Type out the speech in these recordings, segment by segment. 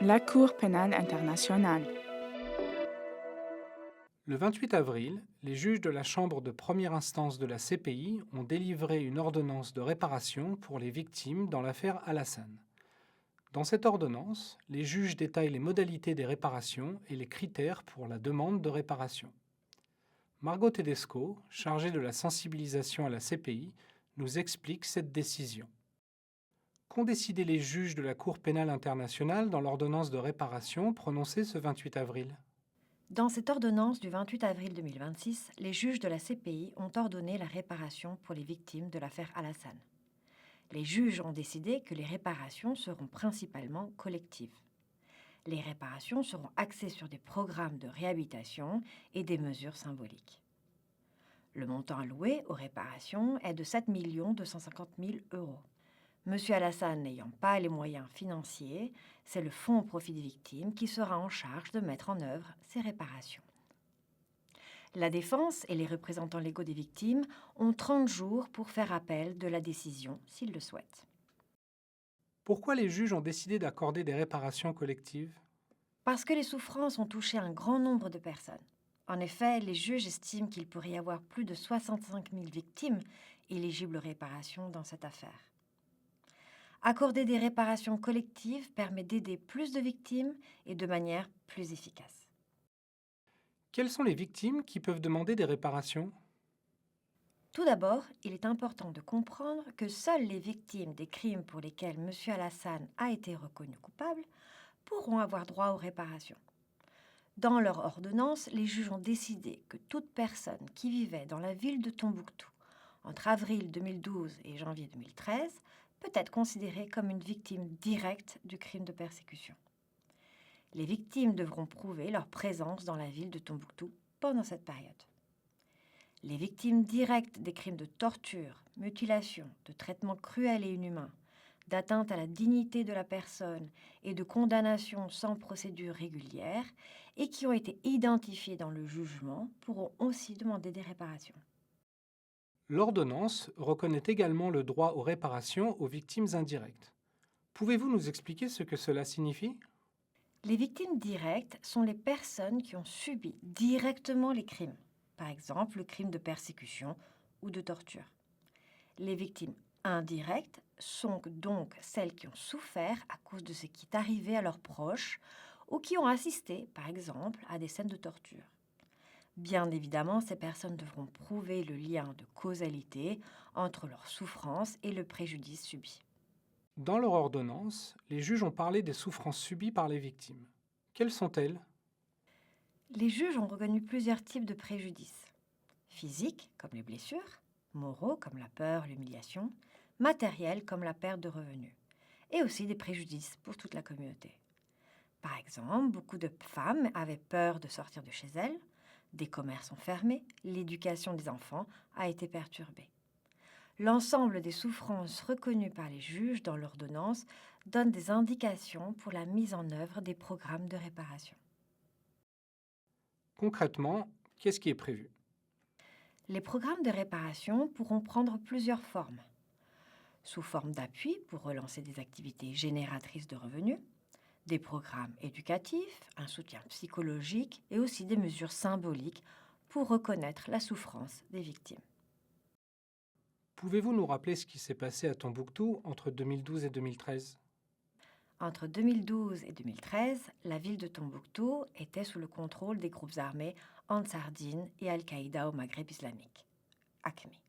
La Cour pénale internationale. Le 28 avril, les juges de la Chambre de première instance de la CPI ont délivré une ordonnance de réparation pour les victimes dans l'affaire Alassane. Dans cette ordonnance, les juges détaillent les modalités des réparations et les critères pour la demande de réparation. Margot Tedesco, chargée de la sensibilisation à la CPI, nous explique cette décision. Qu'ont décidé les juges de la Cour pénale internationale dans l'ordonnance de réparation prononcée ce 28 avril ? Dans cette ordonnance du 28 avril 2026, les juges de la CPI ont ordonné la réparation pour les victimes de l'affaire Alassane. Les juges ont décidé que les réparations seront principalement collectives. Les réparations seront axées sur des programmes de réhabilitation et des mesures symboliques. Le montant alloué aux réparations est de 7 250 000 euros. Monsieur Alassane n'ayant pas les moyens financiers, c'est le Fonds au profit des victimes qui sera en charge de mettre en œuvre ces réparations. La défense et les représentants légaux des victimes ont 30 jours pour faire appel de la décision s'ils le souhaitent. Pourquoi les juges ont décidé d'accorder des réparations collectives ? Parce que les souffrances ont touché un grand nombre de personnes. En effet, les juges estiment qu'il pourrait y avoir plus de 65 000 victimes éligibles aux réparations dans cette affaire. Accorder des réparations collectives permet d'aider plus de victimes et de manière plus efficace. Quelles sont les victimes qui peuvent demander des réparations ? Tout d'abord, il est important de comprendre que seules les victimes des crimes pour lesquels M. Alassane a été reconnu coupable pourront avoir droit aux réparations. Dans leur ordonnance, les juges ont décidé que toute personne qui vivait dans la ville de Tombouctou entre avril 2012 et janvier 2013 peut être considérée comme une victime directe du crime de persécution. Les victimes devront prouver leur présence dans la ville de Tombouctou pendant cette période. Les victimes directes des crimes de torture, mutilation, de traitement cruel et inhumain, d'atteinte à la dignité de la personne et de condamnation sans procédure régulière et qui ont été identifiées dans le jugement pourront aussi demander des réparations. L'ordonnance reconnaît également le droit aux réparations aux victimes indirectes. Pouvez-vous nous expliquer ce que cela signifie ? Les victimes directes sont les personnes qui ont subi directement les crimes, par exemple le crime de persécution ou de torture. Les victimes indirectes sont donc celles qui ont souffert à cause de ce qui est arrivé à leurs proches ou qui ont assisté, par exemple, à des scènes de torture. Bien évidemment, ces personnes devront prouver le lien de causalité entre leur souffrance et le préjudice subi. Dans leur ordonnance, les juges ont parlé des souffrances subies par les victimes. Quelles sont-elles ? Les juges ont reconnu plusieurs types de préjudices. Physiques, comme les blessures, moraux, comme la peur, l'humiliation, matériels, comme la perte de revenus, et aussi des préjudices pour toute la communauté. Par exemple, beaucoup de femmes avaient peur de sortir de chez elles, des commerces sont fermés, l'éducation des enfants a été perturbée. L'ensemble des souffrances reconnues par les juges dans l'ordonnance donne des indications pour la mise en œuvre des programmes de réparation. Concrètement, qu'est-ce qui est prévu ? Les programmes de réparation pourront prendre plusieurs formes. Sous forme d'appui pour relancer des activités génératrices de revenus, des programmes éducatifs, un soutien psychologique et aussi des mesures symboliques pour reconnaître la souffrance des victimes. Pouvez-vous nous rappeler ce qui s'est passé à Tombouctou entre 2012 et 2013 ? Entre 2012 et 2013, la ville de Tombouctou était sous le contrôle des groupes armés Ansar-Dine et Al-Qaïda au Maghreb islamique, AQMI.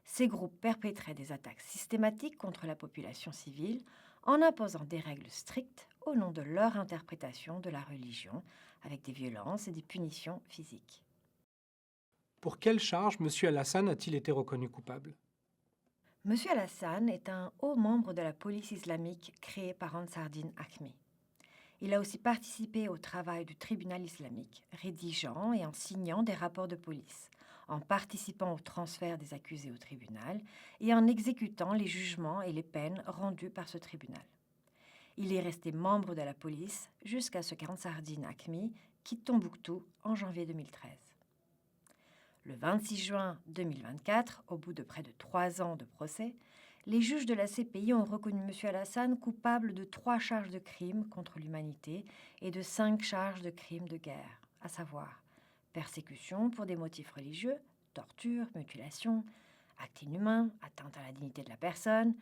Ces groupes perpétraient des attaques systématiques contre la population civile en imposant des règles strictes au nom de leur interprétation de la religion, avec des violences et des punitions physiques. Pour quelle charge M. Alassane a-t-il été reconnu coupable ? M. Alassane est un haut membre de la police islamique créée par Ansar-Dine AQMI. Il a aussi participé au travail du tribunal islamique, rédigeant et en signant des rapports de police, en participant au transfert des accusés au tribunal et en exécutant les jugements et les peines rendus par ce tribunal. Il est resté membre de la police jusqu'à ce qu'Ansar-Dine AQMI quitte Tombouctou en janvier 2013. Le 26 juin 2024, au bout de près de 3 ans de procès, les juges de la CPI ont reconnu M. Alassane coupable de 3 charges de crimes contre l'humanité et de 5 charges de crimes de guerre, à savoir persécution pour des motifs religieux, torture, mutilation, acte inhumain, atteinte à la dignité de la personne,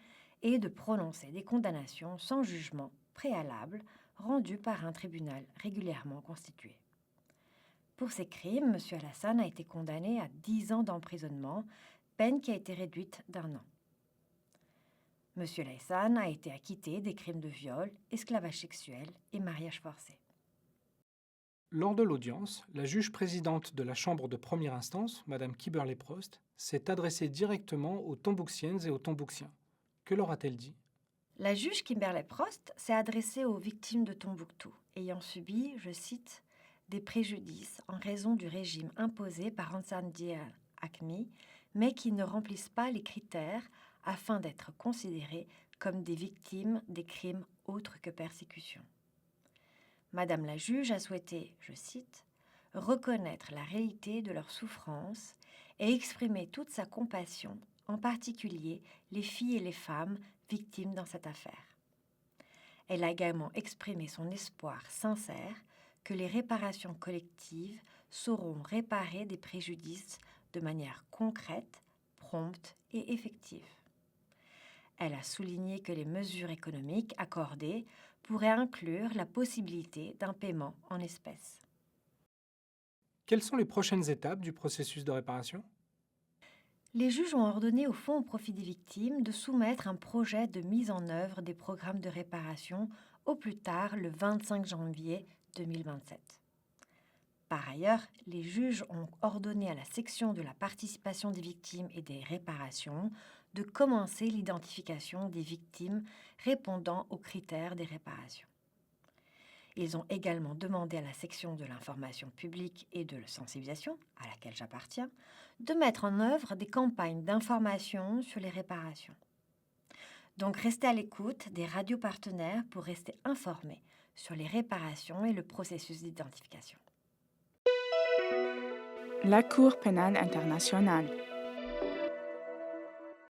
et de prononcer des condamnations sans jugement préalable rendues par un tribunal régulièrement constitué. Pour ces crimes, M. Alassane a été condamné à 10 ans d'emprisonnement, peine qui a été réduite d'1 an. M. Alassane a été acquitté des crimes de viol, esclavage sexuel et mariage forcé. Lors de l'audience, la juge présidente de la Chambre de première instance, Mme Kimberley-Prost, s'est adressée directement aux Tombouctiennes et aux Tombouctiens. Que leur a-t-elle dit? La juge Kimberley-Prost s'est adressée aux victimes de Tombouctou, ayant subi, je cite, « des préjudices en raison du régime imposé par Ansar Dine Hakmi, mais qui ne remplissent pas les critères afin d'être considérées comme des victimes des crimes autres que persécution. » Madame la juge a souhaité, je cite, « reconnaître la réalité de leurs souffrances et exprimer toute sa compassion, en particulier les filles et les femmes victimes dans cette affaire. » Elle a également exprimé son espoir sincère que les réparations collectives sauront réparer des préjudices de manière concrète, prompte et effective. Elle a souligné que les mesures économiques accordées pourraient inclure la possibilité d'un paiement en espèces. Quelles sont les prochaines étapes du processus de réparation? Les juges ont ordonné au Fonds au profit des victimes de soumettre un projet de mise en œuvre des programmes de réparation au plus tard le 25 janvier 2027. Par ailleurs, les juges ont ordonné à la section de la participation des victimes et des réparations de commencer l'identification des victimes répondant aux critères des réparations. Ils ont également demandé à la section de l'information publique et de la sensibilisation, à laquelle j'appartiens, de mettre en œuvre des campagnes d'information sur les réparations. Donc restez à l'écoute des radios partenaires pour rester informés sur les réparations et le processus d'identification. La Cour pénale internationale.